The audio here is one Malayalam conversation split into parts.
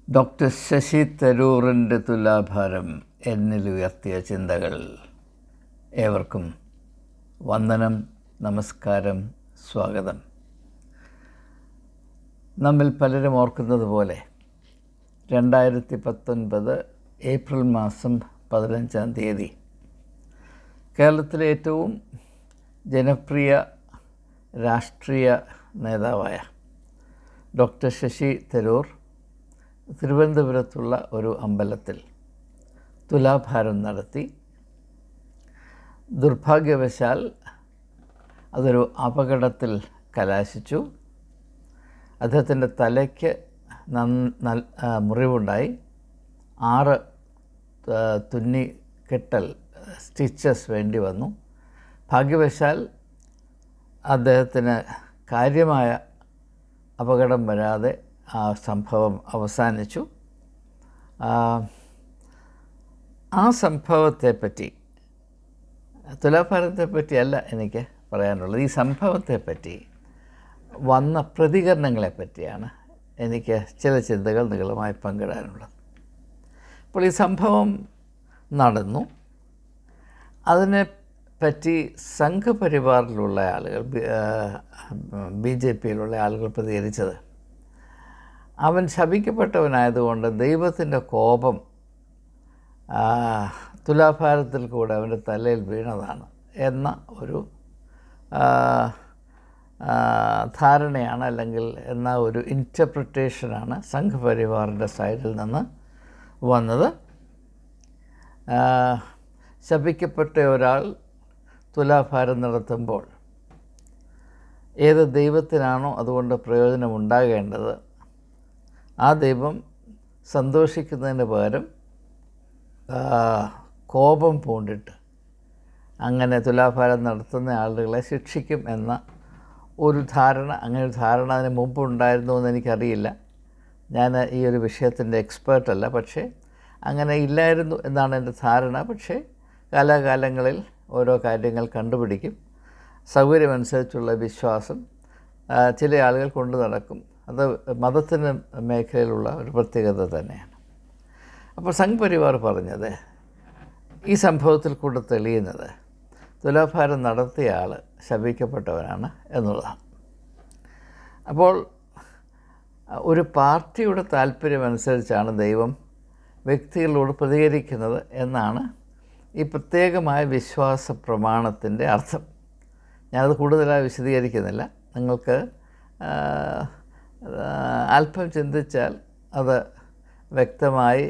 ഡോക്ടർ ശശി തരൂറിൻ്റെ തുലാഭാരം എന്നിലുയർത്തിയ ചിന്തകൾ. ഏവർക്കും വന്ദനം, നമസ്കാരം, സ്വാഗതം. നമ്മിൽ പലരും ഓർക്കുന്നത് പോലെ 2019 ഏപ്രിൽ മാസം 15-ാം തീയതി കേരളത്തിലെ ഏറ്റവും ജനപ്രിയ രാഷ്ട്രീയ നേതാവായ ഡോക്ടർ ശശി തരൂർ തിരുവനന്തപുരത്തുള്ള ഒരു അമ്പലത്തിൽ തുലാഭാരം നടത്തി. ദുർഭാഗ്യവശാൽ അതൊരു അപകടത്തിൽ കലാശിച്ചു. അദ്ദേഹത്തിൻ്റെ തലയ്ക്ക് മുറിവുണ്ടായി. 6 തുന്നിക്കെട്ടൽ സ്റ്റിച്ചസ് വേണ്ടി വന്നു. ഭാഗ്യവശാൽ അദ്ദേഹത്തിന് കാര്യമായ അപകടം വരാതെ ആ സംഭവം അവസാനിച്ചു. ആ സംഭവത്തെപ്പറ്റി, തുലാഭാരത്തെപ്പറ്റിയല്ല എനിക്ക് പറയാനുള്ളത്, ഈ സംഭവത്തെപ്പറ്റി വന്ന പ്രതികരണങ്ങളെപ്പറ്റിയാണ് എനിക്ക് ചില ചിന്തകൾ നിങ്ങളുമായി പങ്കിടാനുള്ളത്. അപ്പോൾ ഈ സംഭവം നടന്നു. അതിനെപ്പറ്റി സംഘപരിവാറിലുള്ള ആളുകൾ, BJPയിലുള്ള ആളുകൾ പ്രതികരിച്ചത്, അവൻ ശപിക്കപ്പെട്ടവനായതുകൊണ്ട് ദൈവത്തിൻ്റെ കോപം തുലാഭാരത്തിൽ കൂടെ അവൻ്റെ തലയിൽ വീണതാണ് എന്ന ഒരു ധാരണയാണ്, അല്ലെങ്കിൽ എന്ന ഒരു ഇൻറ്റർപ്രിറ്റേഷനാണ് സംഘപരിവാറിൻ്റെ സൈഡിൽ നിന്ന് വന്നത്. ശപിക്കപ്പെട്ട ഒരാൾ തുലാഭാരം നടത്തുമ്പോൾ ഏത് ദൈവത്തിനാണോ അതുകൊണ്ട് പ്രയോജനമുണ്ടാകേണ്ടത്, ആ ദൈവം സന്തോഷിക്കുന്നതിന് പകരം കോപം പൂണ്ടിട്ട് അങ്ങനെ തുലാഭാരം നടത്തുന്ന ആളുകളെ ശിക്ഷിക്കും എന്ന ഒരു ധാരണ, അങ്ങനെ ഒരു ധാരണ അതിന് മുമ്പ് ഉണ്ടായിരുന്നു എന്ന് എനിക്കറിയില്ല. ഞാൻ ഈ ഒരു വിഷയത്തിൻ്റെ എക്സ്പേർട്ടല്ല, പക്ഷേ അങ്ങനെ ഇല്ലായിരുന്നു എന്നാണ് എൻ്റെ ധാരണ. പക്ഷേ കാലാകാലങ്ങളിൽ ഓരോ കാര്യങ്ങൾ കണ്ടുപിടിക്കും. സൗകര്യമനുസരിച്ചുള്ള വിശ്വാസം ചില ആളുകൾ കൊണ്ടു നടക്കും. അത് മതത്തിൻ്റെ മേഖലയിലുള്ള ഒരു പ്രത്യേകത തന്നെയാണ്. അപ്പോൾ സംഘപരിവാർ പറഞ്ഞത്, ഈ സംഭവത്തിൽ കൂടെ തെളിയുന്നത് തുലാഭാരം നടത്തിയ ആൾ ശപിക്കപ്പെട്ടവനാണ് എന്നുള്ളതാണ്. അപ്പോൾ ഒരു പാർട്ടിയുടെ താല്പര്യമനുസരിച്ചാണ് ദൈവം വ്യക്തികളോട് പ്രതികരിക്കുന്നത് എന്നാണ് ഈ പ്രത്യേകമായ വിശ്വാസ പ്രമാണത്തിൻ്റെ അർത്ഥം. ഞാനത് കൂടുതലായി വിശദീകരിക്കുന്നില്ല. നിങ്ങൾക്ക് അല്പം ചിന്തിച്ചാൽ അത് വ്യക്തമായി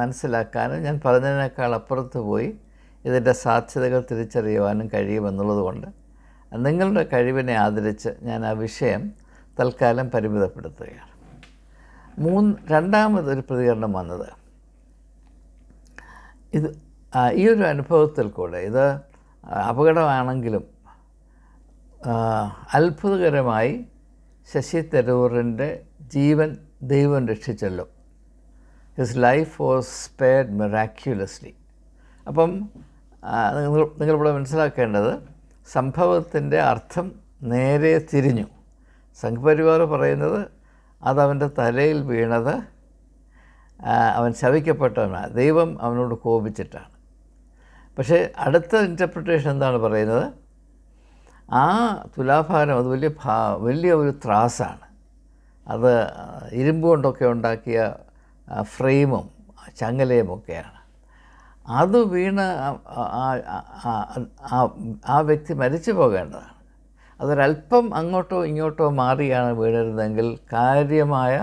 മനസ്സിലാക്കാനും ഞാൻ പറഞ്ഞതിനേക്കാൾ അപ്പുറത്ത് പോയി ഇതിൻ്റെ സാധ്യതകൾ തിരിച്ചറിയുവാനും കഴിയുമെന്നുള്ളത് കൊണ്ട് നിങ്ങളുടെ കഴിവിനെ ആദരിച്ച് ഞാൻ ആ വിഷയം തൽക്കാലം പരിമിതപ്പെടുത്തുകയാണ്. രണ്ടാമതൊരു പ്രതികരണം വന്നത്, ഈ ഒരു അനുഭവത്തിൽ കൂടെ, ഇത് അപകടമാണെങ്കിലും അത്ഭുതകരമായി ശശി തരൂറിൻ്റെ ജീവൻ ദൈവം രക്ഷിച്ചല്ലോ. His life was spared miraculously. അപ്പം നിങ്ങളിവിടെ മനസ്സിലാക്കേണ്ടത്, സംഭവത്തിൻ്റെ അർത്ഥം നേരെ തിരിഞ്ഞു. സംഘപരിവാർ പറയുന്നത് അതവൻ്റെ തലയിൽ വീണത് അവൻ ശപിക്കപ്പെട്ടവനാണ്, ദൈവം അവനോട് കോപിച്ചിട്ടാണ്. പക്ഷേ അടുത്ത ഇൻറ്റർപ്രിറ്റേഷൻ എന്താണ് പറയുന്നത്, ആ തുലാഭാരം അത് വലിയ ഒരു ത്രാസാണ്. അത് ഇരുമ്പ് കൊണ്ടൊക്കെ ഉണ്ടാക്കിയ ഫ്രെയിമും ചങ്ങലയും ഒക്കെയാണ്. അത് വീണ് ആ വ്യക്തി മരിച്ചു പോകേണ്ടതാണ്. അതൊരല്പം അങ്ങോട്ടോ ഇങ്ങോട്ടോ മാറിയാണ് വീണിരുന്നതെങ്കിൽ കാര്യമായ,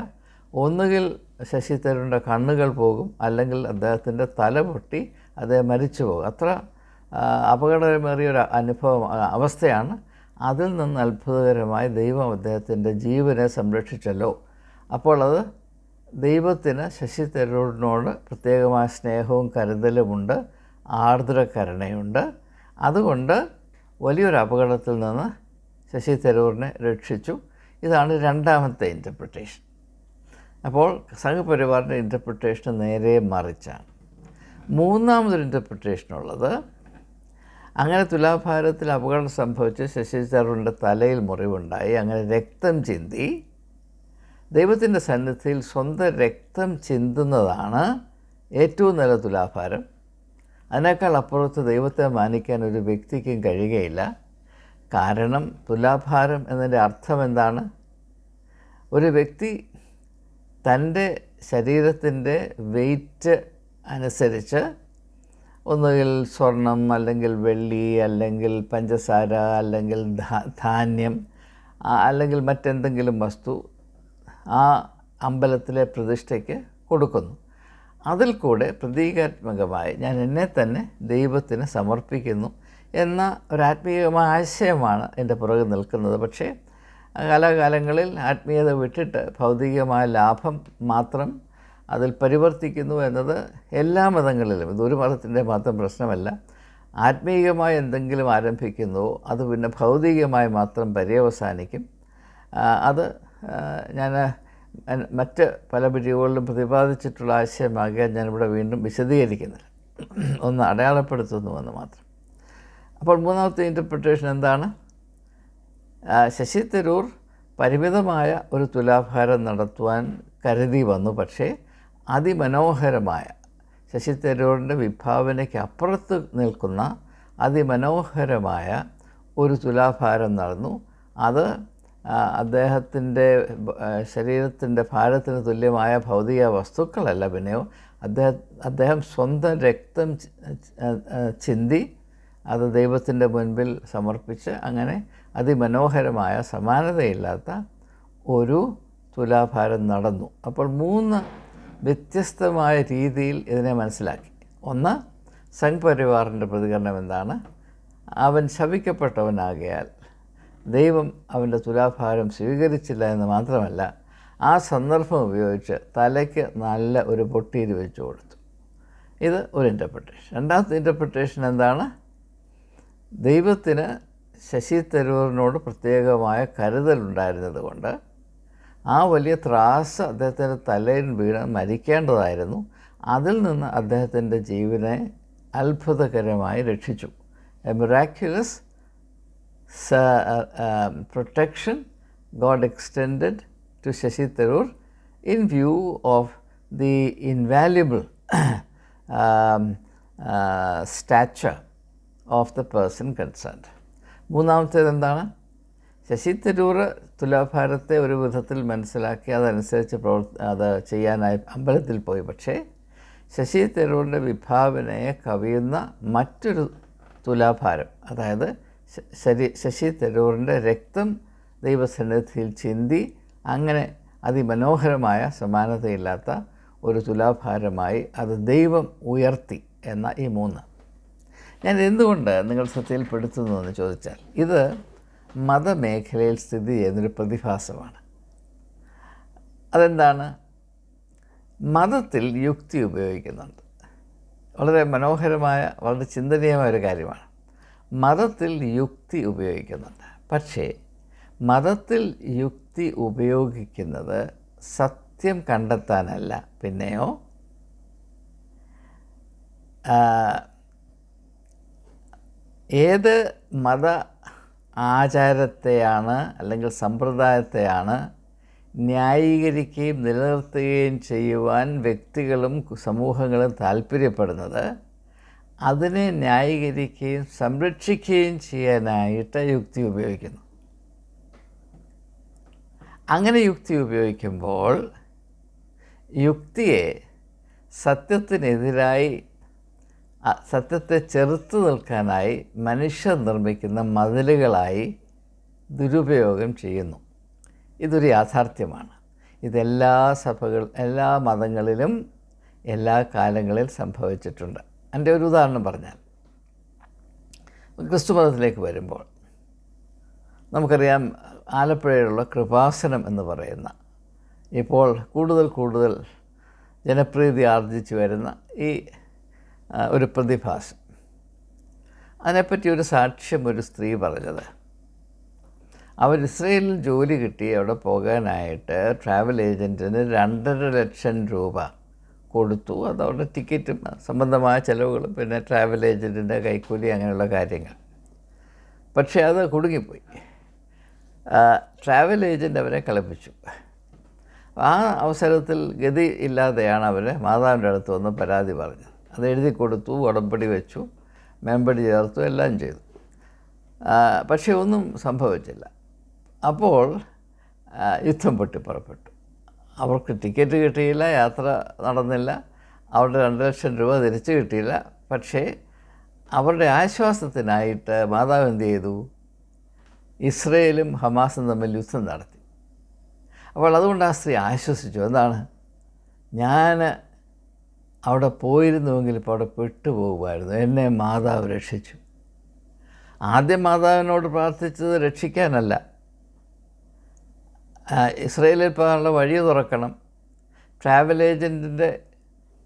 ഒന്നുകിൽ ശശി തരൂരിൻ്റെ കണ്ണുകൾ പോകും, അല്ലെങ്കിൽ അദ്ദേഹത്തിൻ്റെ തല പൊട്ടി അദ്ദേഹം മരിച്ചു പോകും. അത്ര അപകടകരമേറിയൊരു അവസ്ഥയാണ്. അതിൽ നിന്ന് അത്ഭുതകരമായി ദൈവം അദ്ദേഹത്തിൻ്റെ ജീവനെ സംരക്ഷിച്ചല്ലോ. അപ്പോൾ അത് ദൈവത്തിന് ശശി തരൂരിനോട് പ്രത്യേകമായ സ്നേഹവും കരുതലുമുണ്ട്, ആർദ്രകരുണയുണ്ട്. അതുകൊണ്ട് വലിയൊരു അപകടത്തിൽ നിന്ന് ശശി തരൂരിനെ രക്ഷിച്ചു. ഇതാണ് രണ്ടാമത്തെ ഇൻറ്റർപ്രിറ്റേഷൻ. അപ്പോൾ സംഘപരിവാറിൻ്റെ ഇൻറ്റർപ്രിറ്റേഷൻ നേരെ മറിച്ചാണ്. മൂന്നാമതൊരു ഇൻറ്റർപ്രിറ്റേഷനുള്ളത്, അങ്ങനെ തുലാഭാരത്തിൽ അപകടം സംഭവിച്ച് ശശി തരൂരിൻ്റെ തലയിൽ മുറിവുണ്ടായി, അങ്ങനെ രക്തം ചിന്തി ദൈവത്തിൻ്റെ സന്നിധിയിൽ സ്വന്തം രക്തം ചിന്തുന്നതാണ് ഏറ്റവും നല്ല തുലാഭാരം. അതിനേക്കാൾ അപ്പുറത്ത് ദൈവത്തെ മാനിക്കാൻ ഒരു വ്യക്തിക്കും കഴിയുകയില്ല. കാരണം തുലാഭാരം എന്നതിൻ്റെ അർത്ഥം എന്താണ്? ഒരു വ്യക്തി തൻ്റെ ശരീരത്തിൻ്റെ വെയ്റ്റ് അനുസരിച്ച് ഒന്നുകിൽ സ്വർണം, അല്ലെങ്കിൽ വെള്ളി, അല്ലെങ്കിൽ പഞ്ചസാര, അല്ലെങ്കിൽ ധാന്യം, അല്ലെങ്കിൽ മറ്റെന്തെങ്കിലും വസ്തു ആ അമ്പലത്തിലെ പ്രതിഷ്ഠയ്ക്ക് കൊടുക്കുന്നു. അതിൽ കൂടെ പ്രതീകാത്മകമായി ഞാൻ എന്നെ തന്നെ ദൈവത്തിന് സമർപ്പിക്കുന്നു എന്ന ഒരാത്മീയമായ ആശയമാണ് എൻ്റെ പുറകെ നിൽക്കുന്നത്. പക്ഷേ കാലാകാലങ്ങളിൽ ആത്മീയത വിട്ടിട്ട് ഭൗതികമായ ലാഭം മാത്രം അതിൽ പരിവർത്തിക്കുന്നു എന്നത് എല്ലാ മതങ്ങളിലും, ഇതൊരു മതത്തിൻ്റെ മാത്രം പ്രശ്നമല്ല. ആത്മീയമായി എന്തെങ്കിലും ആരംഭിക്കുന്നുവോ അത് പിന്നെ ഭൗതികമായി മാത്രം പര്യവസാനിക്കും. അത് ഞാൻ മറ്റ് പല വീഡിയോകളിലും പ്രതിപാദിച്ചിട്ടുള്ള ആശയമാകിയാൽ ഞാനിവിടെ വീണ്ടും വിശദീകരിക്കുന്നില്ല, ഒന്ന് അടയാളപ്പെടുത്തുന്നുവെന്ന് മാത്രം. അപ്പോൾ മൂന്നാമത്തെ ഇൻ്റർപ്രിട്ടേഷൻ എന്താണ്? ശശി തരൂർ പരിമിതമായ ഒരു തുലാഭാരം നടത്തുവാൻ കരുതി വന്നു. പക്ഷേ അതിമനോഹരമായ, ശശി തരൂരിൻ്റെ വിഭാവനയ്ക്ക് അപ്പുറത്ത് നിൽക്കുന്ന അതിമനോഹരമായ ഒരു തുലാഭാരം നടന്നു. അത് അദ്ദേഹത്തിൻ്റെ ശരീരത്തിൻ്റെ ഭാരത്തിന് തുല്യമായ ഭൗതിക വസ്തുക്കളല്ല, പിന്നെയോ അദ്ദേഹം സ്വന്തം രക്തം ചിന്തി അത് ദൈവത്തിൻ്റെ മുൻപിൽ സമർപ്പിച്ച് അങ്ങനെ അതിമനോഹരമായ സമാനതയില്ലാത്ത ഒരു തുലാഭാരം നടന്നു. അപ്പോൾ 3 വ്യത്യസ്തമായ രീതിയിൽ ഇതിനെ മനസ്സിലാക്കി. ഒന്ന്, സംഘ് പരിവാറിൻ്റെ പ്രതികരണം എന്താണ്? അവൻ ശപിക്കപ്പെട്ടവനാകയാൽ ദൈവം അവൻ്റെ തുലാഭാരം സ്വീകരിച്ചില്ല എന്ന് മാത്രമല്ല, ആ സന്ദർഭം ഉപയോഗിച്ച് തലയ്ക്ക് നല്ല ഒരു പൊട്ടീര് വെച്ച് കൊടുത്തു. ഇത് ഒരു ഇൻ്റർപ്രിട്ടേഷൻ. രണ്ടാമത്തെ ഇൻ്റർപ്രിട്ടേഷൻ എന്താണ്? ദൈവത്തിന് ശശി തരൂരിനോട് പ്രത്യേകമായ കരുതലുണ്ടായിരുന്നത് കൊണ്ട് ആ വലിയ ത്രാസ് അദ്ദേഹത്തിൻ്റെ തലയിൽ വീണ് മരിക്കേണ്ടതായിരുന്നു. അതിൽ നിന്ന് അദ്ദേഹത്തിൻ്റെ ജീവനെ അത്ഭുതകരമായി രക്ഷിച്ചു. A miraculous protection God extended to Shashi Tharoor in view of the invaluable stature of the person concerned. മൂന്നാമത്തേത് എന്താണ്? ശശി തരൂർ തുലാഭാരത്തെ ഒരു വിധത്തിൽ മനസ്സിലാക്കി അതനുസരിച്ച് അത് ചെയ്യാനായി അമ്പലത്തിൽ പോയി. പക്ഷേ ശശി തരൂരിൻ്റെ വിഭാവനയെ കവിയുന്ന മറ്റൊരു തുലാഭാരം, അതായത് ശശി തരൂരിൻ്റെ രക്തം ദൈവസന്നിധിയിൽ ചിന്തി അങ്ങനെ അതിമനോഹരമായ സമാനതയില്ലാത്ത ഒരു തുലാഭാരമായി അത് ദൈവം ഉയർത്തി എന്ന ഈ 3. ഞാൻ എന്തുകൊണ്ട് നിങ്ങൾ ശ്രദ്ധയിൽപ്പെടുത്തുന്നു എന്ന് ചോദിച്ചാൽ, ഇത് മതമേഖലയിൽ സ്ഥിതി ചെയ്യുന്നൊരു പ്രതിഭാസമാണ്. അതെന്താണ്? മതത്തിൽ യുക്തി ഉപയോഗിക്കുന്നുണ്ട്. വളരെ മനോഹരമായ, വളരെ ചിന്തനീയമായ ഒരു കാര്യമാണ്. മതത്തിൽ യുക്തി ഉപയോഗിക്കുന്നുണ്ട്. പക്ഷേ മതത്തിൽ യുക്തി ഉപയോഗിക്കുന്നത് സത്യം കണ്ടെത്താനല്ല, പിന്നെയോ ഏത് മത ആചാരത്തെയാണ് അല്ലെങ്കിൽ സമ്പ്രദായത്തെയാണ് ന്യായീകരിക്കുകയും നിലനിർത്തുകയും ചെയ്യുവാൻ വ്യക്തികളും സമൂഹങ്ങളും താല്പര്യപ്പെടുന്നത്, അതിനെ ന്യായീകരിക്കുകയും സംരക്ഷിക്കുകയും ചെയ്യാനായിട്ട് യുക്തി ഉപയോഗിക്കുന്നു. അങ്ങനെ യുക്തി ഉപയോഗിക്കുമ്പോൾ യുക്തിയെ സത്യത്തിനെതിരായി, സത്യത്തെ ചെറുത്തു നിൽക്കാനായി മനുഷ്യർ നിർമ്മിക്കുന്ന മതിലുകളായി ദുരുപയോഗം ചെയ്യുന്നു. ഇതൊരു യാഥാർത്ഥ്യമാണ്. ഇതെല്ലാ എല്ലാ മതങ്ങളിലും എല്ലാ കാലങ്ങളിൽ സംഭവിച്ചിട്ടുണ്ട്. എൻ്റെ ഒരു ഉദാഹരണം പറഞ്ഞാൽ, ക്രിസ്തു മതത്തിലേക്ക് വരുമ്പോൾ നമുക്കറിയാം, ആലപ്പുഴയിലുള്ള കൃപാസനം എന്ന് പറയുന്ന ഇപ്പോൾ കൂടുതൽ ജനപ്രീതി ആർജിച്ചു വരുന്ന ഈ ഒരു പ്രതിഭാസം, അതിനെപ്പറ്റി ഒരു സാക്ഷ്യം ഒരു സ്ത്രീ പറഞ്ഞത്, അവർ ഇസ്രയേലിൽ ജോലി കിട്ടി അവിടെ പോകാനായിട്ട് ട്രാവൽ ഏജൻറ്റിന് 2.5 ലക്ഷം രൂപ കൊടുത്തു. അതവിടെ ടിക്കറ്റും സംബന്ധമായ ചിലവുകളും പിന്നെ ട്രാവൽ ഏജൻറ്റിൻ്റെ കൈക്കൂലി അങ്ങനെയുള്ള കാര്യങ്ങൾ. പക്ഷേ അത് കുടുങ്ങിപ്പോയി. ട്രാവൽ ഏജൻറ്റ് അവരെ കളിപ്പിച്ചു. ആ അവസരത്തിൽ ഗതി ഇല്ലാതെയാണ് അവർ മാതാവിൻ്റെ അടുത്ത് വന്ന് പരാതി പറഞ്ഞത്. അത് എഴുതി കൊടുത്തു, ഉടമ്പടി വെച്ചു, മേമ്പടി ചേർത്തു, എല്ലാം ചെയ്തു. പക്ഷേ ഒന്നും സംഭവിച്ചില്ല. അപ്പോൾ യുദ്ധം പൊട്ടിപ്പുറപ്പെട്ടു. അവർക്ക് ടിക്കറ്റ് കിട്ടിയില്ല, യാത്ര നടന്നില്ല, അവരുടെ 2 ലക്ഷം രൂപ തിരിച്ചു കിട്ടിയില്ല. പക്ഷേ അവരുടെ ആശ്വാസത്തിനായിട്ട് മാതാവ് എന്ത് ചെയ്തു? ഇസ്രയേലും ഹമാസും തമ്മിൽ യുദ്ധം നടത്തി. അപ്പോൾ അതുകൊണ്ട് ആ സ്ത്രീ ആശ്വസിച്ചു. എന്താണ്? ഞാൻ അവിടെ പോയിരുന്നുവെങ്കിൽ ഇപ്പോൾ അവിടെ പെട്ടുപോകുമായിരുന്നു, എന്നെ മാതാവ് രക്ഷിച്ചു. ആദ്യം മാതാവിനോട് പ്രാർത്ഥിച്ചത് രക്ഷിക്കാനല്ല, ഇസ്രയേലിൽ പോകാനുള്ള വഴി തുറക്കണം. ട്രാവൽ ഏജൻറ്റിൻ്റെ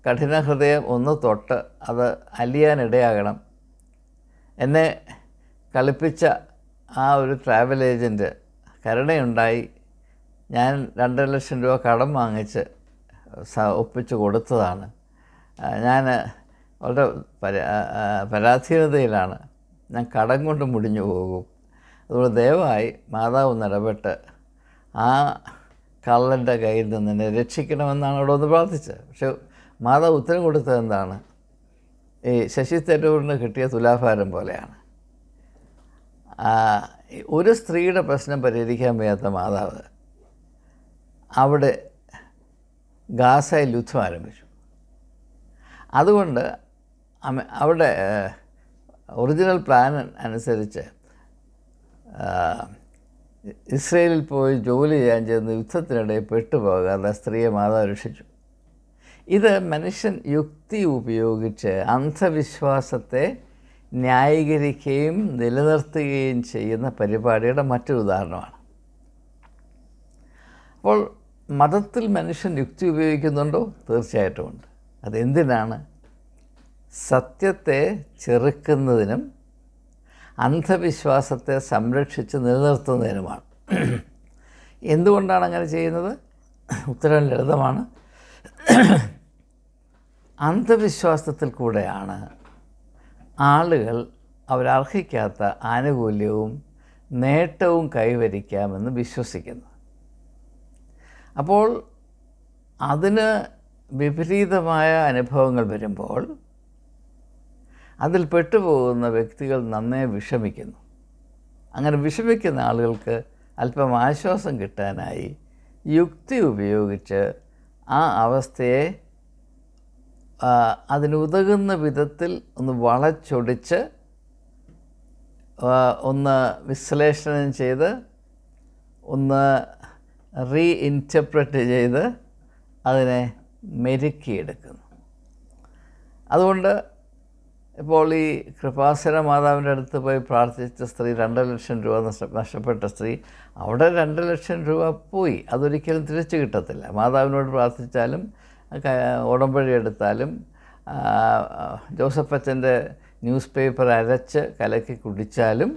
കഠിന ഹൃദയം ഒന്ന് തൊട്ട് അത് അലിയാനിടയാകണം. എന്നെ കളിപ്പിച്ച ആ ഒരു ട്രാവൽ ഏജൻറ്റ് കരുണയുണ്ടായി ഞാൻ 2 ലക്ഷം രൂപ കടം വാങ്ങിച്ച് ഒപ്പിച്ച് കൊടുത്തതാണ്. ഞാൻ വളരെ പരാധീനതയിലാണ്, ഞാൻ കടം കൊണ്ട് മുടിഞ്ഞു പോകും. അതുകൊണ്ട് ദയവായി മാതാവ് ഇടപെട്ട് ആ കള്ളൻ്റെ കയ്യിൽ നിന്ന് എന്നെ രക്ഷിക്കണമെന്നാണ് അവിടെ ഒന്ന് പ്രാർത്ഥിച്ചത്. പക്ഷെ മാതാവ് ഉത്തരം കൊടുത്തത് എന്താണ്? ഈ ശശി തരൂരിന് കിട്ടിയ തുലാഭാരം പോലെയാണ്. ഒരു സ്ത്രീയുടെ പ്രശ്നം പരിഹരിക്കാൻ വയ്യാത്ത മാതാവ് അവിടെ ഗാസയിൽ യുദ്ധം ആരംഭിച്ചു. അതുകൊണ്ട് അവിടെ ഒറിജിനൽ പ്ലാൻ അനുസരിച്ച് ഇസ്രയേലിൽ പോയി ജോലി ചെയ്യാൻ ചെന്ന് യുദ്ധത്തിനിടയിൽ പെട്ടുപോകാതെ സ്ത്രീയെ മാതാവ് രക്ഷിച്ചു. ഇത് മനുഷ്യൻ യുക്തി ഉപയോഗിച്ച് അന്ധവിശ്വാസത്തെ ന്യായീകരിക്കുകയും നിലനിർത്തുകയും ചെയ്യുന്ന പരിപാടിയുടെ മറ്റൊരു ഉദാഹരണമാണ്. അപ്പോൾ മതത്തിൽ മനുഷ്യൻ യുക്തി ഉപയോഗിക്കുന്നുണ്ടോ? തീർച്ചയായിട്ടും ഉണ്ട്. അതെന്തിനാണ്? സത്യത്തെ ചെറുക്കുന്നതിനും അന്ധവിശ്വാസത്തെ സംരക്ഷിച്ച് നിലനിർത്തുന്നതിനുമാണ്. എന്തുകൊണ്ടാണ് അങ്ങനെ ചെയ്യുന്നത്? ഉത്തരം ലളിതമാണ്. അന്ധവിശ്വാസത്തിൽ കൂടെയാണ് ആളുകൾ അവരർഹിക്കാത്ത ആനുകൂല്യവും നേട്ടവും കൈവരിക്കാമെന്ന് വിശ്വസിക്കുന്നത്. അപ്പോൾ അതിന് വിപരീതമായ അനുഭവങ്ങൾ വരുമ്പോൾ അതിൽ പെട്ടുപോകുന്ന വ്യക്തികൾ നന്നേ വിഷമിക്കുന്നു. അങ്ങനെ വിഷമിക്കുന്ന ആളുകൾക്ക് അല്പം ആശ്വാസം കിട്ടാനായി യുക്തി ഉപയോഗിച്ച് ആ അവസ്ഥയെ അതിനുതകുന്ന വിധത്തിൽ ഒന്ന് വളച്ചൊടിച്ച് ഒന്ന് വിശ്ലേഷണം ചെയ്ത് ഒന്ന് റീഇൻറ്റർപ്രറ്റ് ചെയ്ത് അതിനെ മെരുക്കിയെടുക്കുന്നു. അതുകൊണ്ട് ഇപ്പോൾ ഈ കൃപാസന മാതാവിൻ്റെ അടുത്ത് പോയി പ്രാർത്ഥിച്ച സ്ത്രീ, 2 ലക്ഷം രൂപ നഷ്ടപ്പെട്ട സ്ത്രീ, അവിടെ 2 ലക്ഷം രൂപ പോയി, അതൊരിക്കലും തിരിച്ചു കിട്ടത്തില്ല. മാതാവിനോട് പ്രാർത്ഥിച്ചാലും ഉടമ്പടി എടുത്താലും ജോസഫ് അച്ഛൻ്റെ ന്യൂസ് പേപ്പർ അരച്ച് കലക്കി കുടിച്ചാലും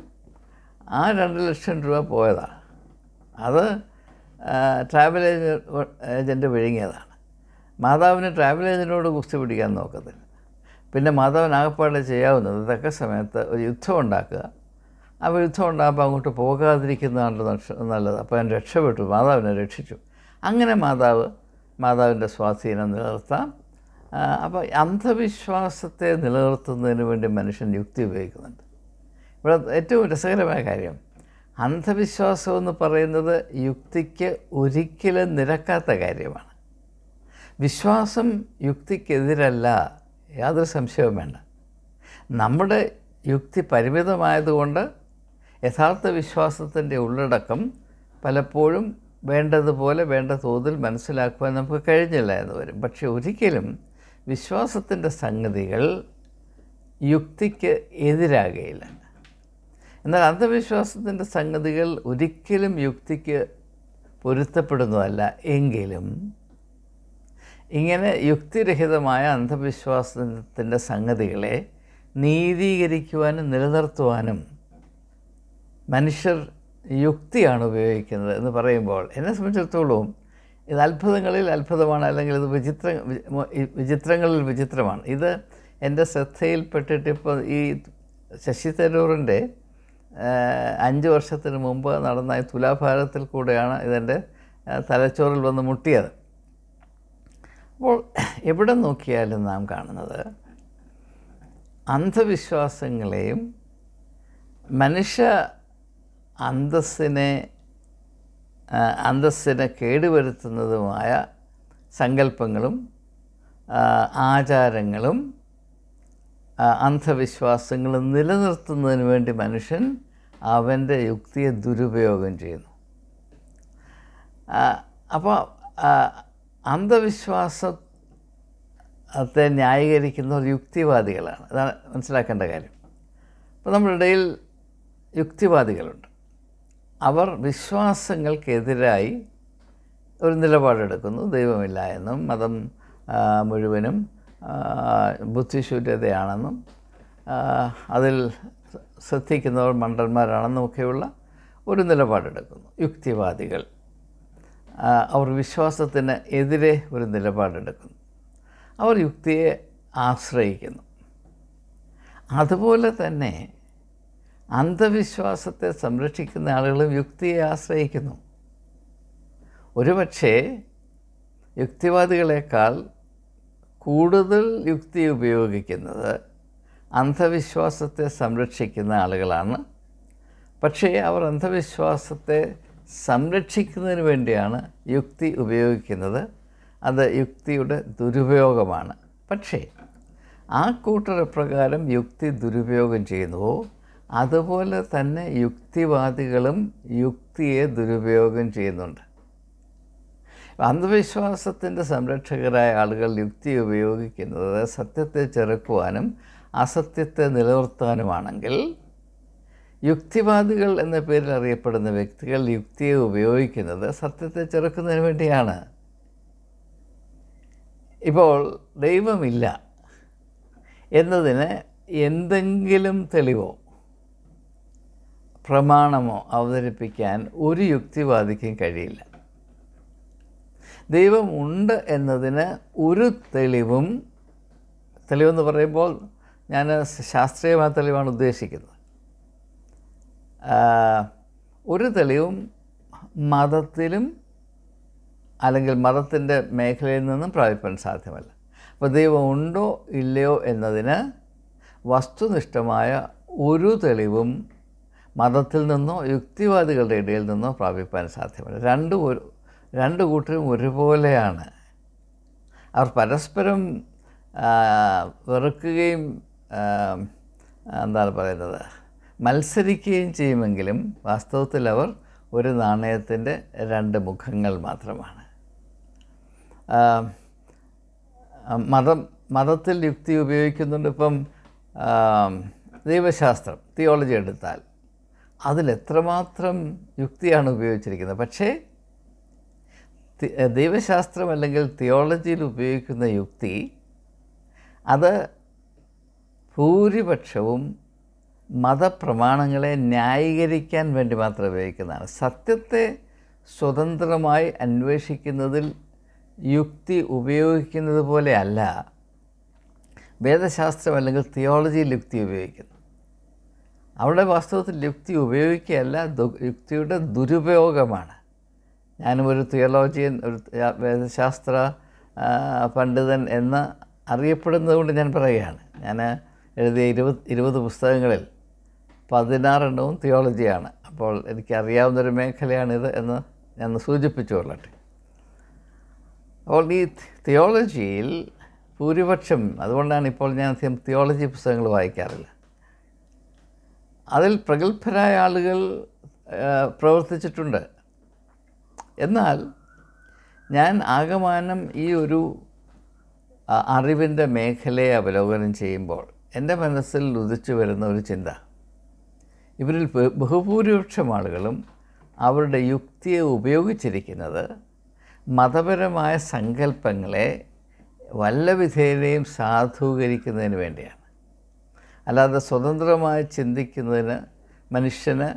ആ 2 ലക്ഷം രൂപ പോയതാണ്. അത് ട്രാവൽ ഏജൻറ്റ് വിഴുങ്ങിയതാണ്. മാതാവിന് ട്രാവൽ ഏജൻറ്റിനോട് കുസ്തി പിടിക്കാൻ നോക്കത്തില്ല. പിന്നെ മാധവനാകപ്പാടെ ചെയ്യാവുന്നത് തക്ക സമയത്ത് ഒരു യുദ്ധം ഉണ്ടാക്കുക. അപ്പോൾ യുദ്ധം ഉണ്ടാകുമ്പോൾ അങ്ങോട്ട് പോകാതിരിക്കുന്നതാണ് നല്ലത്. അപ്പോൾ ഞാൻ രക്ഷപ്പെട്ടു, മാതാവിനെ രക്ഷിച്ചു. അങ്ങനെ മാതാവിൻ്റെ സ്വാധീനം നിലനിർത്താം. അപ്പോൾ അന്ധവിശ്വാസത്തെ നിലനിർത്തുന്നതിന് വേണ്ടി മനുഷ്യൻ യുക്തി ഉപയോഗിക്കുന്നുണ്ട്. ഇവിടെ ഏറ്റവും രസകരമായ കാര്യം, അന്ധവിശ്വാസം എന്ന് പറയുന്നത് യുക്തിക്ക് ഒരിക്കലും നിരക്കാത്ത കാര്യമാണ്. വിശ്വാസം യുക്തിക്കെതിരല്ല, യാതൊരു സംശയവും വേണ്ട. നമ്മുടെ യുക്തി പരിമിതമായതുകൊണ്ട് യഥാർത്ഥ വിശ്വാസത്തിൻ്റെ ഉള്ളടക്കം പലപ്പോഴും വേണ്ടതുപോലെ വേണ്ട തോതിൽ മനസ്സിലാക്കുവാൻ നമുക്ക് കഴിഞ്ഞില്ല എന്ന് വരും. പക്ഷെ ഒരിക്കലും വിശ്വാസത്തിൻ്റെ സംഗതികൾ യുക്തിക്ക് എതിരാകുകയില്ല. എന്നാൽ അന്ധവിശ്വാസത്തിൻ്റെ സംഗതികൾ ഒരിക്കലും യുക്തിക്ക് പൊരുത്തപ്പെടുന്നതല്ല. എങ്കിലും ഇങ്ങനെ യുക്തിരഹിതമായ അന്ധവിശ്വാസത്തിൻ്റെ സംഗതികളെ നീതീകരിക്കുവാനും നിലനിർത്തുവാനും മനുഷ്യർ യുക്തിയാണ് ഉപയോഗിക്കുന്നത് എന്ന് പറയുമ്പോൾ എന്നെ സംബന്ധിച്ചിടത്തോളം ഇത് അത്ഭുതങ്ങളിൽ അത്ഭുതമാണ്, അല്ലെങ്കിൽ ഇത് വിചിത്രങ്ങളിൽ വിചിത്രമാണ്. ഇത് എൻ്റെ ശ്രദ്ധയിൽപ്പെട്ടിട്ടിപ്പോൾ ഈ ശശി തരൂറിൻ്റെ 5 വർഷത്തിന് മുമ്പ് നടന്ന ഈ തുലാഭാരത്തിൽ കൂടെയാണ് ഇതെൻ്റെ തലച്ചോറിൽ വന്ന് മുട്ടിയത്. അപ്പോൾ എവിടെ നോക്കിയാലും നാം കാണുന്നത് അന്ധവിശ്വാസങ്ങളെയും മനുഷ്യ അന്തസ്സിനെ കേടുവരുത്തുന്നതുമായ സങ്കല്പങ്ങളും ആചാരങ്ങളും അന്ധവിശ്വാസങ്ങളും നിലനിർത്തുന്നതിന് വേണ്ടി മനുഷ്യൻ അവൻ്റെ യുക്തിയെ ദുരുപയോഗം ചെയ്യുന്നു. അപ്പോൾ അന്ധവിശ്വാസത്തെ ന്യായീകരിക്കുന്നവർ യുക്തിവാദികളാണ്. അതാണ് മനസ്സിലാക്കേണ്ട കാര്യം. അപ്പോൾ നമ്മുടെ ഇടയിൽ യുക്തിവാദികളുണ്ട്. അവർ വിശ്വാസങ്ങൾക്കെതിരായി ഒരു നിലപാടെടുക്കുന്നു. ദൈവമില്ല എന്നും മതം മുഴുവനും ബുദ്ധിശൂന്യതയാണെന്നും അതിൽ ശ്രദ്ധിക്കുന്നവർ മണ്ടന്മാരാണെന്നും ഒക്കെയുള്ള ഒരു നിലപാടെടുക്കുന്നു. യുക്തിവാദികൾ അവർ വിശ്വാസത്തിന് എതിരെ ഒരു നിലപാടെടുക്കുന്നു. അവർ യുക്തിയെ ആശ്രയിക്കുന്നു. അതുപോലെ തന്നെ അന്ധവിശ്വാസത്തെ സംരക്ഷിക്കുന്ന ആളുകളും യുക്തിയെ ആശ്രയിക്കുന്നു. ഒരുപക്ഷേ യുക്തിവാദികളെക്കാൾ കൂടുതൽ യുക്തി ഉപയോഗിക്കുന്നത് അന്ധവിശ്വാസത്തെ സംരക്ഷിക്കുന്ന ആളുകളാണ്. പക്ഷേ അവർ അന്ധവിശ്വാസത്തെ സംരക്ഷിക്കുന്നതിന് വേണ്ടിയാണ് യുക്തി ഉപയോഗിക്കുന്നത്. അത് യുക്തിയുടെ ദുരുപയോഗമാണ്. പക്ഷേ ആ കൂട്ടരപ്രകാരം യുക്തി ദുരുപയോഗം ചെയ്യുന്നുവോ അതുപോലെ തന്നെ യുക്തിവാദികളും യുക്തിയെ ദുരുപയോഗം ചെയ്യുന്നുണ്ട്. അന്ധവിശ്വാസത്തിൻ്റെ സംരക്ഷകരായ ആളുകൾ യുക്തി ഉപയോഗിക്കുന്നത് സത്യത്തെ ചെറുക്കുവാനും അസത്യത്തെ നിലനിർത്താനുമാണെങ്കിൽ, യുക്തിവാദികൾ എന്ന പേരിൽ അറിയപ്പെടുന്ന വ്യക്തികൾ യുക്തിയെ ഉപയോഗിക്കുന്നത് സത്യത്തെ ചെറുക്കുന്നതിന് വേണ്ടിയാണ്. ഇപ്പോൾ ദൈവമില്ല എന്നതിന് എന്തെങ്കിലും തെളിവോ പ്രമാണമോ അവതരിപ്പിക്കാൻ ഒരു യുക്തിവാദിക്കും കഴിയില്ല. ദൈവമുണ്ട് എന്നതിന് ഒരു തെളിവെന്ന് പറയുമ്പോൾ ഞാൻ ശാസ്ത്രീയമായ തെളിവാണ് ഉദ്ദേശിക്കുന്നത്. ഒരു തെളിവും മതത്തിലും അല്ലെങ്കിൽ മതത്തിൻ്റെ മേഖലയിൽ നിന്നും പ്രാപിപ്പാൻ സാധ്യമല്ല. അപ്പോൾ ദൈവം ഉണ്ടോ ഇല്ലയോ എന്നതിന് വസ്തുനിഷ്ഠമായ ഒരു തെളിവും മതത്തിൽ നിന്നോ യുക്തിവാദികളുടെ ഇടയിൽ നിന്നോ പ്രാപിപ്പാൻ സാധ്യമല്ല. രണ്ട് കൂട്ടരും ഒരുപോലെയാണ്. അവർ പരസ്പരം വെറുക്കുകയും മത്സരിക്കുകയും ചെയ്യുമെങ്കിലും വാസ്തവത്തിൽ അവർ ഒരു നാണയത്തിൻ്റെ രണ്ട് മുഖങ്ങൾ മാത്രമാണ്. മതത്തിൽ യുക്തി ഉപയോഗിക്കുന്നുണ്ട്. ഇപ്പം ദൈവശാസ്ത്രം, തിയോളജി എടുത്താൽ അതിലെത്രമാത്രം യുക്തിയാണ് ഉപയോഗിച്ചിരിക്കുന്നത്. പക്ഷേ ദൈവശാസ്ത്രം അല്ലെങ്കിൽ തിയോളജിയിൽ ഉപയോഗിക്കുന്ന യുക്തി അത് ഭൂരിപക്ഷവും മതപ്രമാണങ്ങളെ ന്യായീകരിക്കാൻ വേണ്ടി മാത്രം ഉപയോഗിക്കുന്നതാണ്. സത്യത്തെ സ്വതന്ത്രമായി അന്വേഷിക്കുന്നതിൽ യുക്തി ഉപയോഗിക്കുന്നത് പോലെ അല്ല വേദശാസ്ത്രം അല്ലെങ്കിൽ തിയോളജിയിൽ യുക്തി ഉപയോഗിക്കുന്നു. അവിടെ വാസ്തവത്തിൽ യുക്തി ഉപയോഗിക്കുകയല്ല, യുക്തിയുടെ ദുരുപയോഗമാണ്. ഞാനും ഒരു തിയോളജിയൻ, ഒരു വേദശാസ്ത്ര പണ്ഡിതൻ എന്ന് അറിയപ്പെടുന്നത് കൊണ്ട് ഞാൻ പറയുകയാണ്. ഞാൻ എഴുതിയ 20 പുസ്തകങ്ങളിൽ 16 തിയോളജിയാണ്. അപ്പോൾ എനിക്കറിയാവുന്നൊരു മേഖലയാണിത് എന്ന് ഞാൻ സൂചിപ്പിച്ചു കൊള്ളട്ടെ. അപ്പോൾ ഈ തിയോളജിയിൽ ഭൂരിപക്ഷം, അതുകൊണ്ടാണ് ഇപ്പോൾ ഞാൻ തിയോളജി പുസ്തകങ്ങൾ വായിക്കാറില്ല. അതിൽ പ്രഗത്ഭരായ ആളുകൾ പ്രവർത്തിച്ചിട്ടുണ്ട്. എന്നാൽ ഞാൻ ആകമാനം ഈ ഒരു അറിവിൻ്റെ മേഖലയെ അവലോകനം ചെയ്യുമ്പോൾ എൻ്റെ മനസ്സിൽ ഉദിച്ചു വരുന്ന ഒരു ചിന്ത, ഇവരിൽ ബഹുഭൂരിപക്ഷം ആളുകളും അവരുടെ യുക്തിയെ ഉപയോഗിച്ചിരിക്കുന്നത് മതപരമായ സങ്കല്പങ്ങളെ വല്ല വിധേനയും സാധൂകരിക്കുന്നതിന് വേണ്ടിയാണ്. അല്ലാതെ സ്വതന്ത്രമായി ചിന്തിക്കുന്നതിന് മനുഷ്യന്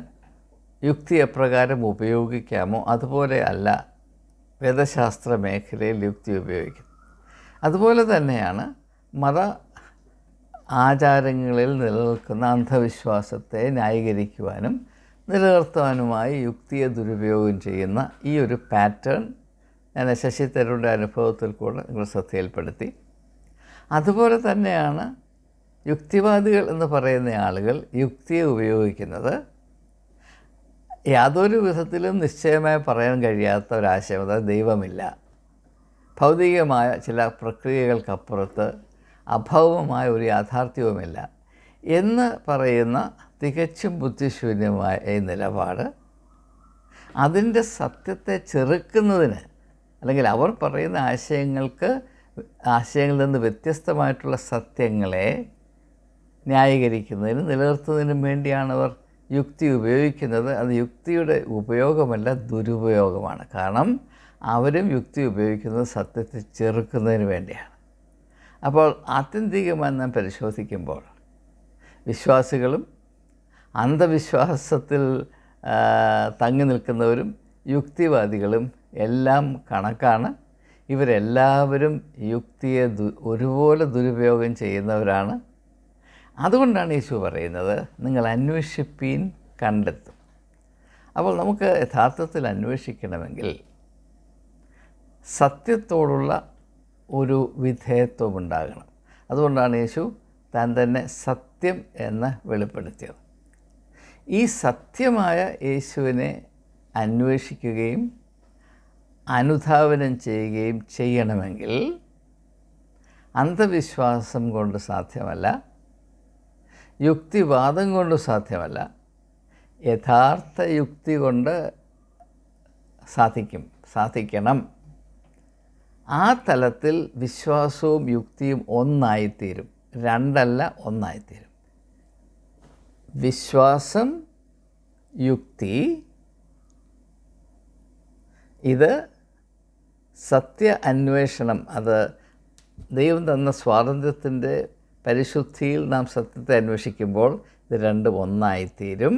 യുക്തി എപ്രകാരം ഉപയോഗിക്കാമോ അതുപോലെ അല്ല വേദശാസ്ത്ര മേഖലയിൽ യുക്തി ഉപയോഗിക്കുന്നത്. അതുപോലെ തന്നെയാണ് മത ആചാരങ്ങളിൽ നിലനിൽക്കുന്ന അന്ധവിശ്വാസത്തെ ന്യായീകരിക്കുവാനും നിലനിർത്താനുമായി യുക്തിയെ ദുരുപയോഗം ചെയ്യുന്ന ഈ ഒരു പാറ്റേൺ ഞാൻ ശശി തരൂരിൻ്റെ അനുഭവത്തിൽ കൂടെ നിങ്ങൾ ശ്രദ്ധയിൽപ്പെടുത്തി. അതുപോലെ തന്നെയാണ് യുക്തിവാദികൾ എന്ന് പറയുന്ന ആളുകൾ യുക്തിയെ ഉപയോഗിക്കുന്നത് യാതൊരു വിധത്തിലും നിശ്ചയമായി പറയാൻ കഴിയാത്ത ഒരാശയം, അതായത് ദൈവമില്ല, ഭൗതികമായ ചില പ്രക്രിയകൾക്കപ്പുറത്ത് അഭൗമമായ ഒരു യാഥാർത്ഥ്യവുമില്ല എന്ന് പറയുന്ന തികച്ചും ബുദ്ധിശൂന്യമായ ഈ നിലപാട് അതിൻ്റെ സത്യത്തെ ചെറുക്കുന്നതിന്, അല്ലെങ്കിൽ അവർ പറയുന്ന ആശയങ്ങളിൽ നിന്ന് വ്യത്യസ്തമായിട്ടുള്ള സത്യങ്ങളെ ന്യായീകരിക്കുന്നതിനും നിലനിർത്തുന്നതിനും വേണ്ടിയാണ് അവർ യുക്തി ഉപയോഗിക്കുന്നത്. അത് യുക്തിയുടെ ഉപയോഗമല്ല, ദുരുപയോഗമാണ്. കാരണം അവരും യുക്തി ഉപയോഗിക്കുന്നത് സത്യത്തെ ചെറുക്കുന്നതിന് വേണ്ടിയാണ്. അപ്പോൾ ആത്യന്തികമായി നാം പരിശോധിക്കുമ്പോൾ വിശ്വാസികളും അന്ധവിശ്വാസത്തിൽ തങ്ങി നിൽക്കുന്നവരും യുക്തിവാദികളും എല്ലാം കണക്കാണ്. ഇവരെല്ലാവരും യുക്തിയെ ഒരുപോലെ ദുരുപയോഗം ചെയ്യുന്നവരാണ്. അതുകൊണ്ടാണ് യേശു പറയുന്നത്, നിങ്ങൾ അന്വേഷിപ്പീൻ കണ്ടെത്തും. അപ്പോൾ നമുക്ക് യഥാർത്ഥത്തിൽ അന്വേഷിക്കണമെങ്കിൽ സത്യത്തോടുള്ള ഒരു വിധേയത്വം ഉണ്ടാകണം. അതുകൊണ്ടാണ് യേശു താൻ തന്നെ സത്യം എന്ന് വെളിപ്പെടുത്തിയത്. ഈ സത്യമായ യേശുവിനെ അന്വേഷിക്കുകയും അനുധാവനം ചെയ്യുകയും ചെയ്യണമെങ്കിൽ അന്ധവിശ്വാസം കൊണ്ട് സാധ്യമല്ല, യുക്തിവാദം കൊണ്ട് സാധ്യമല്ല, യഥാർത്ഥ യുക്തി കൊണ്ട് സാധിക്കണം. ആ തലത്തിൽ വിശ്വാസവും യുക്തിയും ഒന്നായിത്തീരും, രണ്ടല്ല, ഒന്നായിത്തീരും. വിശ്വാസം, യുക്തി, ഇത് സത്യ അന്വേഷണം, അത് ദൈവം തന്ന സ്വാതന്ത്ര്യത്തിൻ്റെ പരിശുദ്ധിയിൽ നാം സത്യത്തെ അന്വേഷിക്കുമ്പോൾ ഇത് രണ്ടും ഒന്നായിത്തീരും.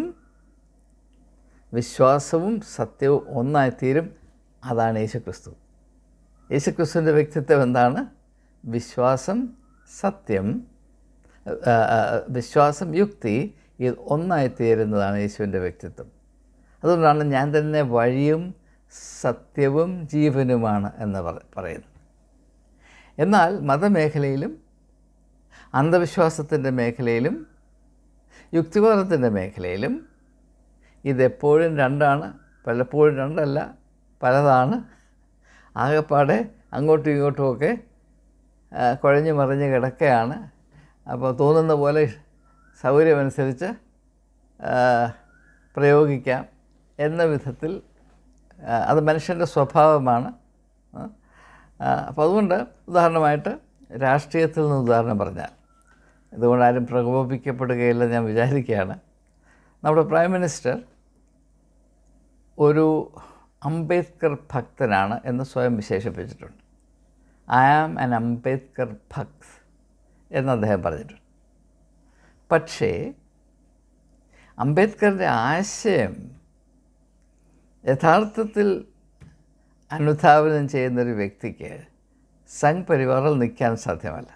വിശ്വാസവും സത്യവും ഒന്നായിത്തീരും. അതാണ് യേശുക്രിസ്തു. യേശുക്രിസ്തുവിൻ്റെ വ്യക്തിത്വം എന്താണ്? വിശ്വാസം, സത്യം, വിശ്വാസം, യുക്തി, ഇത് ഒന്നായിത്തീരുന്നതാണ് യേശുവിൻ്റെ വ്യക്തിത്വം. അതുകൊണ്ടാണ് ഞാൻ തന്നെ വഴിയും സത്യവും ജീവനുമാണ് എന്ന് പറയുന്നത്. എന്നാൽ മതമേഖലയിലും അന്ധവിശ്വാസത്തിൻ്റെ മേഖലയിലും യുക്തിവാദത്തിൻ്റെ മേഖലയിലും ഇതെപ്പോഴും രണ്ടാണ്, പലപ്പോഴും രണ്ടല്ല, പലതാണ്. ആകെപ്പാടെ അങ്ങോട്ടും ഇങ്ങോട്ടുമൊക്കെ കുഴഞ്ഞു മറിഞ്ഞ് കിടക്കുകയാണ്. അപ്പോൾ തോന്നുന്ന പോലെ സൗകര്യമനുസരിച്ച് പ്രയോഗിക്കാം എന്ന വിധത്തിൽ അത് മനുഷ്യൻ്റെ സ്വഭാവമാണ്. അപ്പോൾ അതുകൊണ്ട് ഉദാഹരണമായിട്ട് രാഷ്ട്രീയത്തിൽ നിന്ന് ഉദാഹരണം പറഞ്ഞാൽ, ഇതുകൊണ്ട് ആരും പ്രകോപിക്കപ്പെടുകയില്ല ഞാൻ വിചാരിക്കുകയാണ്. നമ്മുടെ പ്രൈം മിനിസ്റ്റർ ഒരു അംബേദ്കർ ഭക്തനാണ് എന്ന് സ്വയം വിശേഷിപ്പിച്ചിട്ടുണ്ട്. I am an Ambedkar bhakt എന്ന് അദ്ദേഹം പറഞ്ഞിട്ടുണ്ട്. പക്ഷേ അംബേദ്കറിൻ്റെ ആശയം യഥാർത്ഥത്തിൽ അനുധാവനം ചെയ്യുന്നൊരു വ്യക്തിക്ക് സംഘ് പരിവാറിൽ നിൽക്കാൻ സാധ്യമല്ല.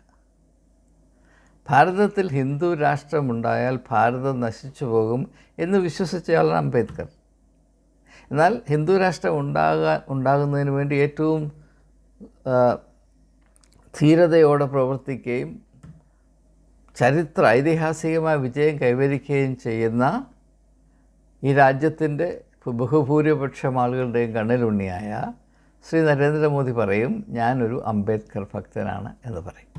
ഭാരതത്തിൽ ഹിന്ദു രാഷ്ട്രമുണ്ടായാൽ ഭാരതം നശിച്ചു പോകും എന്ന് വിശ്വസിച്ചയാളാണ് അംബേദ്കർ. എന്നാൽ ഹിന്ദു രാഷ്ട്രം ഉണ്ടാകുന്നതിന് വേണ്ടി ഏറ്റവും ധീരതയോടെ പ്രവർത്തിക്കുകയും ഐതിഹാസികമായ വിജയം കൈവരിക്കുകയും ചെയ്യുന്ന ഈ രാജ്യത്തിൻ്റെ ബഹുഭൂരിപക്ഷം ആളുകളുടെയും കണ്ണിലുണ്ണിയായ ശ്രീ നരേന്ദ്രമോദി പറയും, ഞാനൊരു അംബേദ്കർ ഭക്തനാണ് എന്ന് പറയും.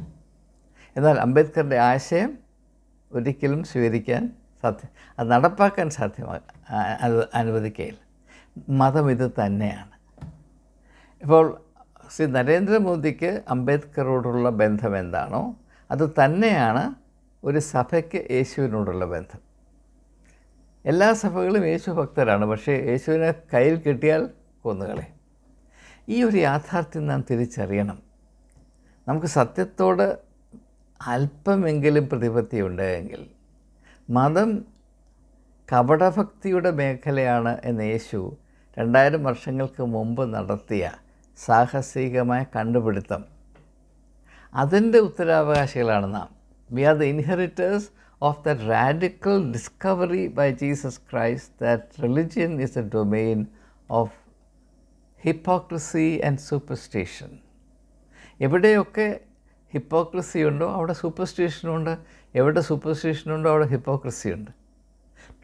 എന്നാൽ അംബേദ്കറുടെ ആശയം ഒരിക്കലും സ്വീകരിക്കാൻ അത് നടപ്പാക്കാൻ അനുവദിക്കുകയില്ല. മതം ഇത് തന്നെയാണ്. ഇപ്പോൾ ശ്രീ നരേന്ദ്രമോദിക്ക് അംബേദ്കറോടുള്ള ബന്ധം എന്താണോ അത് തന്നെയാണ് ഒരു സഭയ്ക്ക് യേശുവിനോടുള്ള ബന്ധം. എല്ലാ സഭകളും യേശു ഭക്തരാണ്, പക്ഷേ യേശുവിനെ കയ്യിൽ കിട്ടിയാൽ കൊന്നുകളെ. ഈ ഒരു യാഥാർത്ഥ്യം നാം തിരിച്ചറിയണം. നമുക്ക് സത്യത്തോട് അല്പമെങ്കിലും പ്രതിപത്തി ഉണ്ടെങ്കിൽ മതം കപടഭക്തിയുടെ മേഖലയാണ് എന്ന് യേശു 2000 വർഷങ്ങൾക്ക് മുമ്പ് നടത്തിയ സാഹസികമായ കണ്ടുപിടുത്തം, അതിൻ്റെ ഉത്തരാവകാശികളാണ് നാം. We are the inheritors of the radical discovery by Jesus Christ that religion is a domain of hypocrisy and superstition. എവിടെയൊക്കെ ഹിപ്പോക്രസി ഉണ്ടോ അവിടെ സൂപ്പർസ്റ്റിഷനുണ്ട്, എവിടെ സൂപ്പർസ്റ്റിഷനുണ്ടോ അവിടെ ഹിപ്പോക്രസി ഉണ്ട്.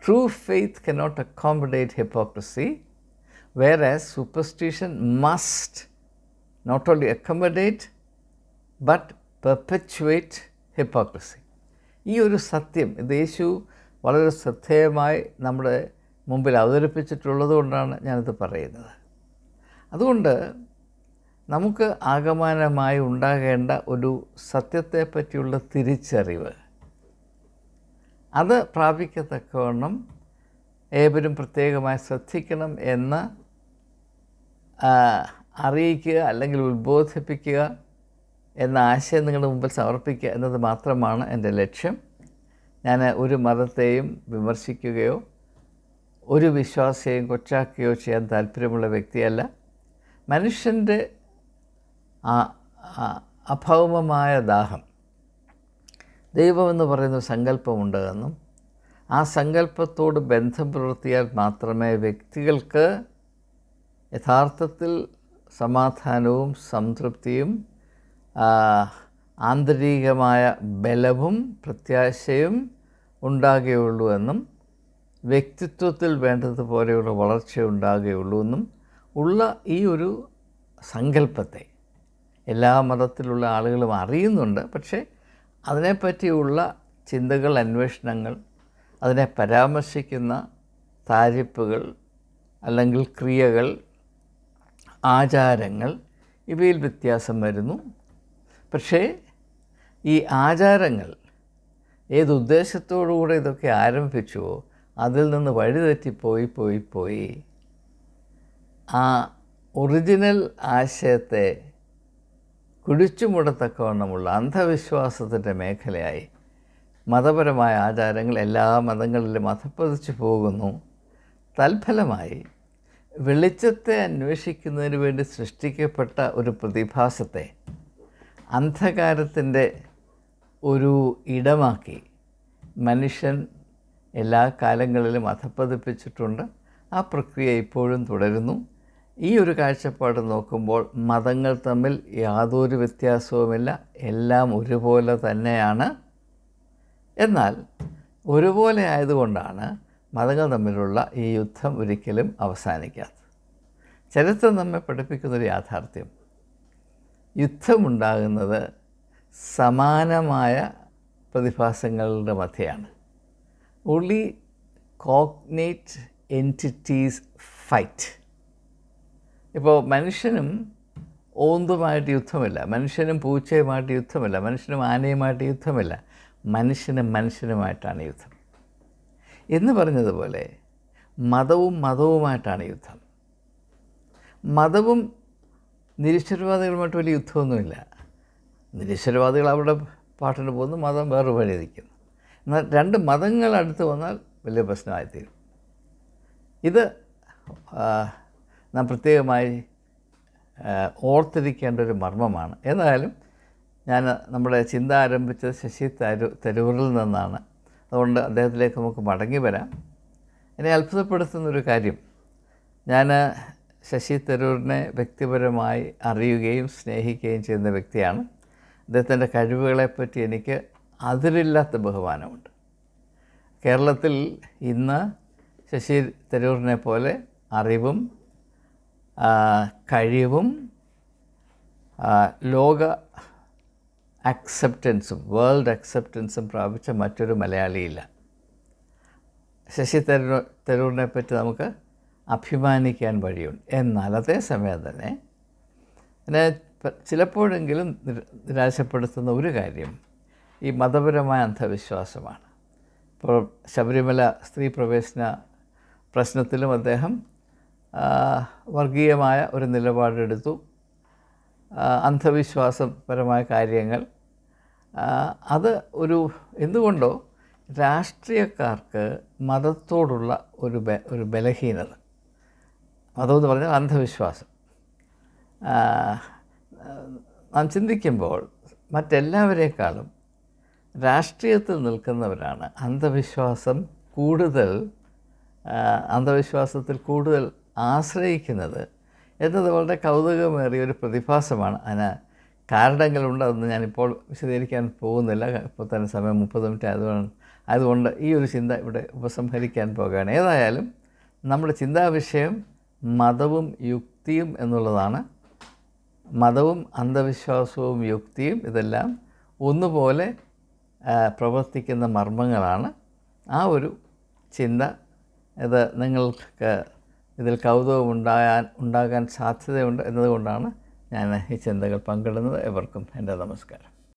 True faith cannot accommodate hypocrisy, whereas superstition must not only accommodate but perpetuate hypocrisy. ഈ ഒരു സത്യം ഇത് യേശു വളരെ ശ്രദ്ധേയമായി നമ്മുടെ മുമ്പിൽ അവതരിപ്പിച്ചിട്ടുള്ളത് കൊണ്ടാണ് ഞാനിത് പറയുന്നത്. അതുകൊണ്ട് നമുക്ക് ആകമാനമായി ഉണ്ടാകേണ്ട ഒരു സത്യത്തെ പറ്റിയുള്ള തിരിച്ചറിവ്, അത് പ്രാപിക്കത്തക്കവണ്ണം ഏവരും പ്രത്യേകമായി ശ്രദ്ധിക്കണം എന്ന് അറിയിക്കുക അല്ലെങ്കിൽ ഉത്ബോധിപ്പിക്കുക എന്ന ആശയം നിങ്ങളുടെ മുമ്പിൽ സമർപ്പിക്കുക എന്നത് മാത്രമാണ് എൻ്റെ ലക്ഷ്യം. ഞാൻ ഒരു മതത്തെയും വിമർശിക്കുകയോ ഒരു വിശ്വാസിയെയും കൊച്ചാക്കുകയോ ചെയ്യാൻ താല്പര്യമുള്ള വ്യക്തിയല്ല. മനുഷ്യൻ്റെ അഭൗമമായ ദാഹം, ദൈവമെന്ന് പറയുന്ന സങ്കല്പമുണ്ട് എന്നും ആ സങ്കല്പത്തോട് ബന്ധം പുലർത്തിയാൽ മാത്രമേ വ്യക്തികൾക്ക് യഥാർത്ഥത്തിൽ സമാധാനവും സംതൃപ്തിയും ആന്തരികമായ ബലവും പ്രത്യാശയും ഉണ്ടാകുകയുള്ളൂ എന്നും വ്യക്തിത്വത്തിൽ വേണ്ടതുപോലെയുള്ള വളർച്ച ഉണ്ടാകുകയുള്ളൂ എന്നും ഉള്ള ഈ ഒരു സങ്കല്പത്തെ എല്ലാ മതത്തിലുള്ള ആളുകളും അറിയുന്നുണ്ട്. പക്ഷേ അതിനെപ്പറ്റിയുള്ള ചിന്തകൾ, അന്വേഷണങ്ങൾ, അതിനെ പരാമർശിക്കുന്ന താരിപ്പുകൾ അല്ലെങ്കിൽ ക്രിയകൾ, ആചാരങ്ങൾ, ഇവയിൽ വ്യത്യാസം വരുന്നു. പക്ഷേ ഈ ആചാരങ്ങൾ ഏതുദ്ദേശത്തോടുകൂടെ ഇതൊക്കെ ആരംഭിച്ചുവോ അതിൽ നിന്ന് വഴിതെറ്റിപ്പോയി ആ ഒറിജിനൽ ആശയത്തെ കുഴിച്ചുമൂടത്തക്കവണ്ണമുള്ള അന്ധവിശ്വാസത്തിൻ്റെ മേഖലയായി മതപരമായ ആചാരങ്ങൾ എല്ലാ മതങ്ങളിലും അധപ്പതിച്ചു പോകുന്നു. തൽഫലമായി വെളിച്ചത്തെ അന്വേഷിക്കുന്നതിന് വേണ്ടി സൃഷ്ടിക്കപ്പെട്ട ഒരു പ്രതിഭാസത്തെ അന്ധകാരത്തിൻ്റെ ഒരു ഇടമാക്കി മനുഷ്യൻ എല്ലാ കാലങ്ങളിലും അധപ്പതിപ്പിച്ചിട്ടുണ്ട്. ആ പ്രക്രിയ ഇപ്പോഴും തുടരുന്നു. ഈ ഒരു കാഴ്ചപ്പാട് നോക്കുമ്പോൾ മതങ്ങൾ തമ്മിൽ യാതൊരു വ്യത്യാസവുമില്ല, എല്ലാം ഒരുപോലെ തന്നെയാണ്. എന്നാൽ ഒരുപോലെ ആയതുകൊണ്ടാണ് മതങ്ങൾ തമ്മിലുള്ള ഈ യുദ്ധം ഒരിക്കലും അവസാനിക്കാത്തത്. ചരിത്രം നമ്മെ പഠിപ്പിക്കുന്നൊരു യാഥാർത്ഥ്യം, യുദ്ധമുണ്ടാകുന്നത് സമാനമായ പ്രതിഭാസങ്ങളുടെ മധ്യയാണ്. only cognate entities fight. ഇപ്പോൾ മനുഷ്യനും ഓന്തുമായിട്ട് യുദ്ധമില്ല, മനുഷ്യനും പൂച്ചയുമായിട്ട് യുദ്ധമില്ല, മനുഷ്യനും ആനയുമായിട്ട് യുദ്ധമില്ല, മനുഷ്യനുമായിട്ടാണ് യുദ്ധം എന്ന് പറഞ്ഞതുപോലെ മതവുമായിട്ടാണ് യുദ്ധം. മതവും നിരീശ്വരവാദികളുമായിട്ട് വലിയ യുദ്ധമൊന്നുമില്ല. നിരീശ്വരവാദികൾ അവിടെ പാട്ടിന് പോകുന്നു, മതം വേറെ വഴി നിൽക്കുന്നു. എന്നാൽ രണ്ട് മതങ്ങൾ അടുത്ത് വന്നാൽ വലിയ പ്രശ്നമായിത്തീരും. ഇത് നാം പ്രത്യേകമായി ഓർത്തിരിക്കേണ്ട ഒരു മർമ്മമാണ്. ഏതായാലും ഞാൻ നമ്മുടെ ചിന്ത ആരംഭിച്ചത് ശശി തരൂരിൽ നിന്നാണ്. അതുകൊണ്ട് അദ്ദേഹത്തിലേക്ക് നമുക്ക് മടങ്ങി വരാം. എന്നെ അത്ഭുതപ്പെടുത്തുന്നൊരു കാര്യം, ഞാൻ ശശി തരൂരിനെ വ്യക്തിപരമായി അറിയുകയും സ്നേഹിക്കുകയും ചെയ്യുന്ന വ്യക്തിയാണ്. അദ്ദേഹത്തിൻ്റെ കഴിവുകളെപ്പറ്റി എനിക്ക് അതിരില്ലാത്ത ബഹുമാനമുണ്ട്. കേരളത്തിൽ ഇന്ന് ശശി തരൂരിനെ പോലെ അറിവും കഴിവും ലോക വേൾഡ് അക്സെപ്റ്റൻസും പ്രാപിച്ച മറ്റൊരു മലയാളിയില്ല. ശശി തരൂരിനെ പറ്റി നമുക്ക് അഭിമാനിക്കാൻ വഴിയുണ്ട്. എന്നാൽ അതേസമയം തന്നെ എന്നെ ചിലപ്പോഴെങ്കിലും നിരാശപ്പെടുത്തുന്ന ഒരു കാര്യം ഈ മതപരമായ അന്ധവിശ്വാസമാണ്. ഇപ്പോൾ ശബരിമല സ്ത്രീ പ്രവേശന പ്രശ്നത്തിലും അദ്ദേഹം വർഗീയമായ ഒരു നിലപാടെടുത്തു. അന്ധവിശ്വാസപരമായ കാര്യങ്ങൾ അത് എന്തുകൊണ്ടോ രാഷ്ട്രീയക്കാർക്ക് മതത്തോടുള്ള ഒരു ബലഹീനത, മതമെന്ന് പറഞ്ഞാൽ അന്ധവിശ്വാസം. നാം ചിന്തിക്കുമ്പോൾ മറ്റെല്ലാവരേക്കാളും രാഷ്ട്രീയത്തിൽ നിൽക്കുന്നവരാണ് അന്ധവിശ്വാസത്തിൽ കൂടുതൽ ആശ്രയിക്കുന്നത് എന്നത് വളരെ കൗതുകമേറിയ ഒരു പ്രതിഭാസമാണ്. അതിന് കാരണങ്ങളുണ്ട്, അതൊന്നും ഞാനിപ്പോൾ വിശദീകരിക്കാൻ പോകുന്നില്ല. ഇപ്പോൾ തന്നെ സമയം 30 മിനിറ്റ് അതുകൊണ്ട് ഈ ഒരു ചിന്ത ഇവിടെ ഉപസംഹരിക്കാൻ പോകുകയാണ്. ഏതായാലും നമ്മുടെ ചിന്താവിഷയം മതവും യുക്തിയും എന്നുള്ളതാണ്. മതവും അന്ധവിശ്വാസവും യുക്തിയും ഇതെല്ലാം ഒന്നുപോലെ പ്രവർത്തിക്കുന്ന മർമ്മങ്ങളാണ്. ആ ഒരു ചിന്ത ഇത് നിങ്ങൾക്ക് ഇതിൽ കൗതുകം ഉണ്ടാകാൻ സാധ്യതയുണ്ട് എന്നതുകൊണ്ടാണ് ഞാൻ ഈ ചിന്തകൾ പങ്കിടുന്നത്. എവർക്കും എൻ്റെ നമസ്കാരം.